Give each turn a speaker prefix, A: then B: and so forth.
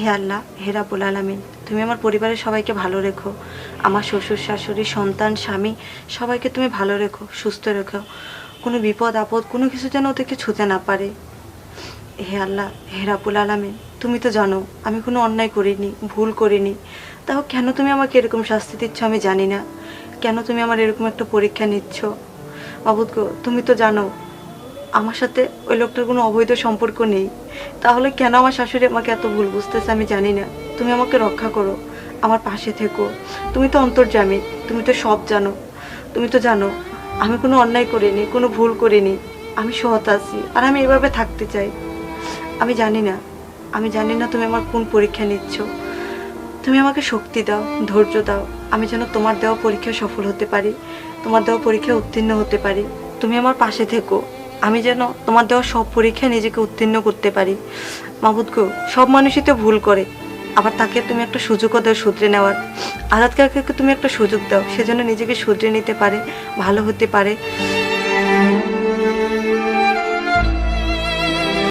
A: হে আল্লাহ, হে রাব্বুল আলামিন, তুমি আমার পরিবারের সবাইকে ভালো রেখো। আমার শ্বশুর শাশুড়ি সন্তান স্বামী সবাইকে তুমি ভালো রেখো, সুস্থ রেখো। কোনো বিপদ আপদ কোনো কিছু যেন ওদেরকে ছুঁতে না পারে। হে আল্লাহ, হে রাব্বুল আলামিন, তুমি তো জানো আমি কোনো অন্যায় করিনি, ভুল করিনি। তাও কেন তুমি আমাকে এরকম শাস্তি দিচ্ছ আমি জানি না। কেন তুমি আমার এরকম একটা পরীক্ষা নিচ্ছ? মাবুদ গো, তুমি তো জানো আমার সাথে ওই লোকটার কোনো অবৈধ সম্পর্ক নেই। তাহলে কেন আমার শাশুড়ি আমাকে এত ভুল বুঝতেছে আমি জানি না। তুমি আমাকে রক্ষা করো, আমার পাশে থেকো। তুমি তো অন্তর্যামী, তুমি তো সব জানো। তুমি তো জানো আমি কোনো অন্যায় করিনি, কোনো ভুল করিনি। আমি সৎ আছি আর আমি এভাবে থাকতে চাই। আমি জানি না, আমি জানি না তুমি আমার কোন পরীক্ষা নিচ্ছ। তুমি আমাকে শক্তি দাও, ধৈর্য দাও। আমি যেন তোমার দেওয়া পরীক্ষায় সফল হতে পারি, তোমার দেওয়া পরীক্ষায় উত্তীর্ণ হতে পারি। তুমি আমার পাশে থেকো, আমি যেন তোমার দেওয়া সব পরীক্ষায় নিজেকে উত্তীর্ণ করতে পারি। মাবুদ গো, সব মানুষই তো ভুল করে, আবার তাকে তুমি একটা সুযোগও দাও শুধরে নেওয়ার। আজাদ কাকাকে তুমি একটা সুযোগ দাও, সে যেন নিজেকে শুধরে নিতে পারে, ভালো হতে পারে।